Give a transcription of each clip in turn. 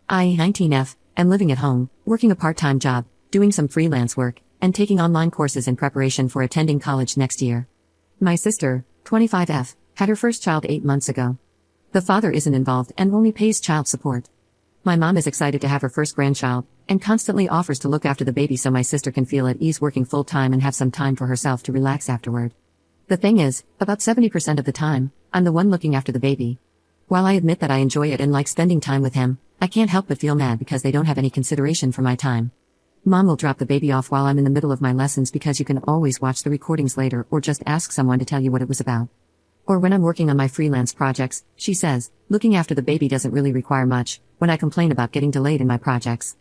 I, 19F, am living at home, working a part-time job, doing some freelance work, and taking online courses in preparation for attending college next year. My sister, 25F, had her first child 8 months ago. The father isn't involved and only pays child support. My mom is excited to have her first grandchild, and constantly offers to look after the baby so my sister can feel at ease working full-time and have some time for herself to relax afterward. The thing is, about 70% of the time, I'm the one looking after the baby. While I admit that I enjoy it and like spending time with him, I can't help but feel mad because they don't have any consideration for my time. Mom will drop the baby off while I'm in the middle of my lessons because you can always watch the recordings later or just ask someone to tell you what it was about. Or when I'm working on my freelance projects, she says, looking after the baby doesn't really require much, when I complain about getting delayed in my projects.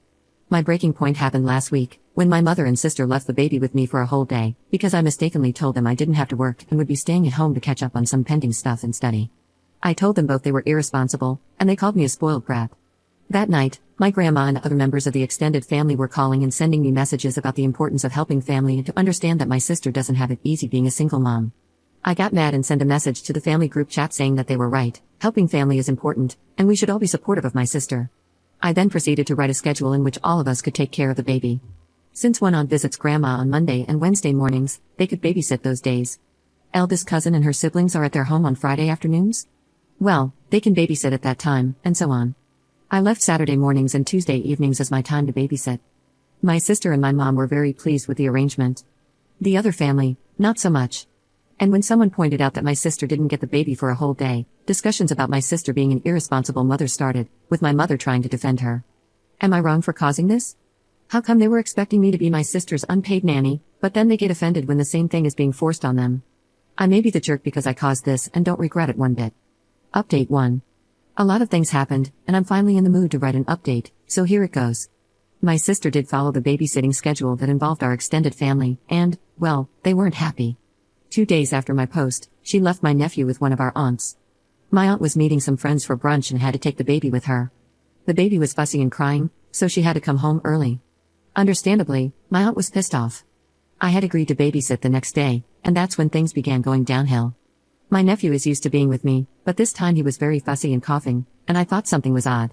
My breaking point happened last week, when my mother and sister left the baby with me for a whole day, because I mistakenly told them I didn't have to work and would be staying at home to catch up on some pending stuff and study. I told them both they were irresponsible, and they called me a spoiled brat. That night, my grandma and other members of the extended family were calling and sending me messages about the importance of helping family and to understand that my sister doesn't have it easy being a single mom. I got mad and sent a message to the family group chat saying that they were right, helping family is important, and we should all be supportive of my sister. I then proceeded to write a schedule in which all of us could take care of the baby. Since one aunt visits grandma on Monday and Wednesday mornings, they could babysit those days. Eldest cousin and her siblings are at their home on Friday afternoons? Well, they can babysit at that time, and so on. I left Saturday mornings and Tuesday evenings as my time to babysit. My sister and my mom were very pleased with the arrangement. The other family, not so much. And when someone pointed out that my sister didn't get the baby for a whole day, discussions about my sister being an irresponsible mother started, with my mother trying to defend her. Am I wrong for causing this? How come they were expecting me to be my sister's unpaid nanny, but then they get offended when the same thing is being forced on them? I may be the jerk because I caused this and don't regret it one bit. Update 1. A lot of things happened, and I'm finally in the mood to write an update, so here it goes. My sister did follow the babysitting schedule that involved our extended family, and, well, they weren't happy. 2 days after my post, she left my nephew with one of our aunts. My aunt was meeting some friends for brunch and had to take the baby with her. The baby was fussy and crying, so she had to come home early. Understandably, my aunt was pissed off. I had agreed to babysit the next day, and that's when things began going downhill. My nephew is used to being with me, but this time he was very fussy and coughing, and I thought something was odd.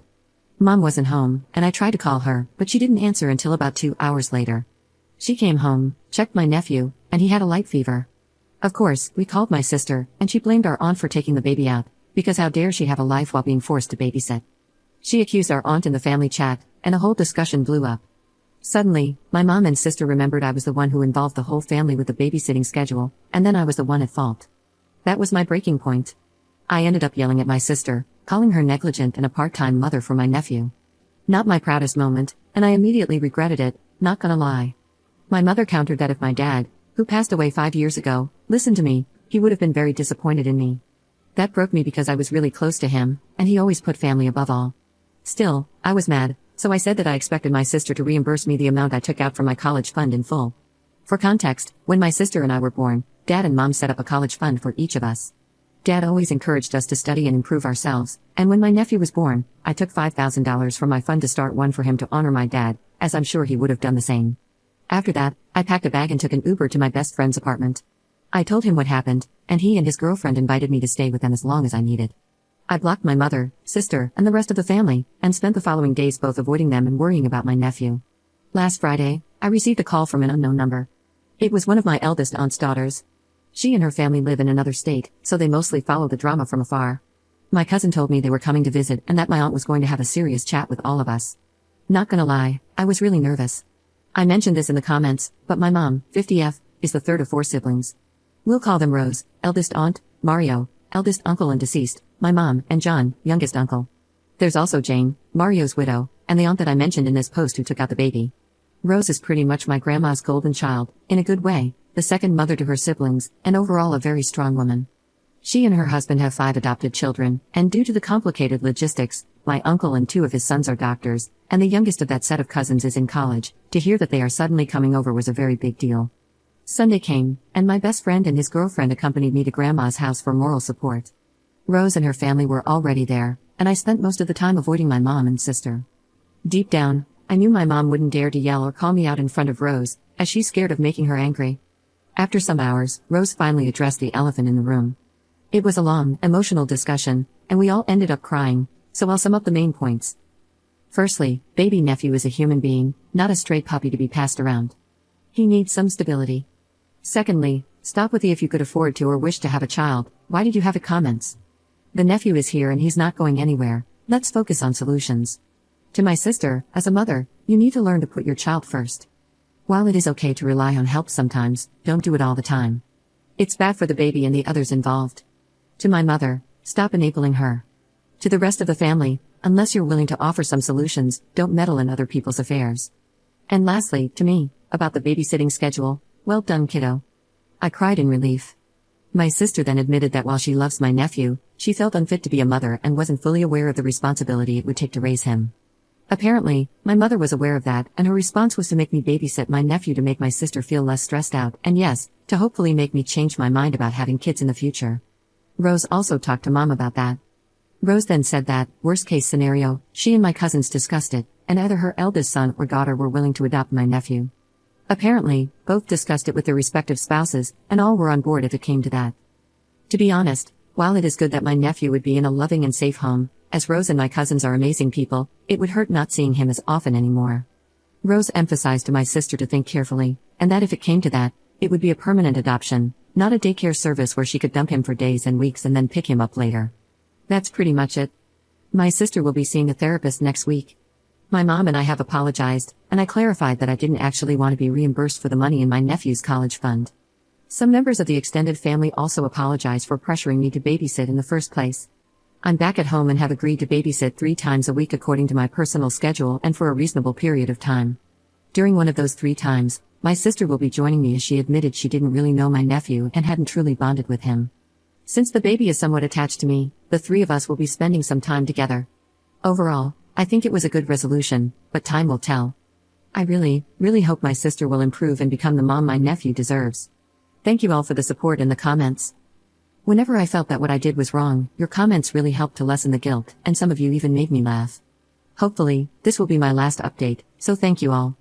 Mom wasn't home, and I tried to call her, but she didn't answer until about 2 hours later. She came home, checked my nephew, and he had a light fever. Of course, we called my sister, and she blamed our aunt for taking the baby out, because how dare she have a life while being forced to babysit. She accused our aunt in the family chat, and a whole discussion blew up. Suddenly, my mom and sister remembered I was the one who involved the whole family with the babysitting schedule, and then I was the one at fault. That was my breaking point. I ended up yelling at my sister, calling her negligent and a part-time mother for my nephew. Not my proudest moment, and I immediately regretted it, not gonna lie. My mother countered that if my dad, who passed away 5 years ago, listened to me, he would have been very disappointed in me. That broke me because I was really close to him, and he always put family above all. Still, I was mad, so I said that I expected my sister to reimburse me the amount I took out from my college fund in full. For context, when my sister and I were born, Dad and Mom set up a college fund for each of us. Dad always encouraged us to study and improve ourselves, and when my nephew was born, I took $5,000 from my fund to start one for him to honor my dad, as I'm sure he would have done the same. After that, I packed a bag and took an Uber to my best friend's apartment. I told him what happened, and he and his girlfriend invited me to stay with them as long as I needed. I blocked my mother, sister, and the rest of the family, and spent the following days both avoiding them and worrying about my nephew. Last Friday, I received a call from an unknown number. It was one of my eldest aunt's daughters. She and her family live in another state, so they mostly follow the drama from afar. My cousin told me they were coming to visit and that my aunt was going to have a serious chat with all of us. Not gonna lie, I was really nervous. I mentioned this in the comments, but my mom, 50F, is the third of 4 siblings. We'll call them Rose, eldest aunt, Mario, eldest uncle and deceased, my mom, and John, youngest uncle. There's also Jane, Mario's widow, and the aunt that I mentioned in this post who took out the baby. Rose is pretty much my grandma's golden child, in a good way, the second mother to her siblings, and overall a very strong woman. She and her husband have 5 adopted children, and due to the complicated logistics, my uncle and 2 of his sons are doctors, and the youngest of that set of cousins is in college. To hear that they are suddenly coming over was a very big deal. Sunday came, and my best friend and his girlfriend accompanied me to Grandma's house for moral support. Rose and her family were already there, and I spent most of the time avoiding my mom and sister. Deep down, I knew my mom wouldn't dare to yell or call me out in front of Rose, as she's scared of making her angry. After some hours, Rose finally addressed the elephant in the room. It was a long, emotional discussion, and we all ended up crying, so I'll sum up the main points. Firstly, baby nephew is a human being, not a stray puppy to be passed around. He needs some stability. Secondly, stop with the if you could afford to or wish to have a child, why did you have it comments. The nephew is here and he's not going anywhere, let's focus on solutions. To my sister, as a mother, you need to learn to put your child first. While it is okay to rely on help sometimes, don't do it all the time. It's bad for the baby and the others involved. To my mother, stop enabling her. To the rest of the family, unless you're willing to offer some solutions, don't meddle in other people's affairs. And lastly, to me, about the babysitting schedule, well done kiddo. I cried in relief. My sister then admitted that while she loves my nephew, she felt unfit to be a mother and wasn't fully aware of the responsibility it would take to raise him. Apparently, my mother was aware of that, and her response was to make me babysit my nephew to make my sister feel less stressed out, and yes, to hopefully make me change my mind about having kids in the future. Rose also talked to Mom about that. Rose then said that, worst case scenario, she and my cousins discussed it, and either her eldest son or daughter were willing to adopt my nephew. Apparently, both discussed it with their respective spouses, and all were on board if it came to that. To be honest, while it is good that my nephew would be in a loving and safe home, as Rose and my cousins are amazing people, it would hurt not seeing him as often anymore. Rose emphasized to my sister to think carefully, and that if it came to that, it would be a permanent adoption, not a daycare service where she could dump him for days and weeks and then pick him up later. That's pretty much it. My sister will be seeing a therapist next week. My mom and I have apologized, and I clarified that I didn't actually want to be reimbursed for the money in my nephew's college fund. Some members of the extended family also apologized for pressuring me to babysit in the first place. I'm back at home and have agreed to babysit 3 times a week according to my personal schedule and for a reasonable period of time. During one of those 3 times, my sister will be joining me as she admitted she didn't really know my nephew and hadn't truly bonded with him. Since the baby is somewhat attached to me, the 3 of us will be spending some time together. Overall, I think it was a good resolution, but time will tell. I really hope my sister will improve and become the mom my nephew deserves. Thank you all for the support in the comments. Whenever I felt that what I did was wrong, your comments really helped to lessen the guilt, and some of you even made me laugh. Hopefully, this will be my last update, so thank you all.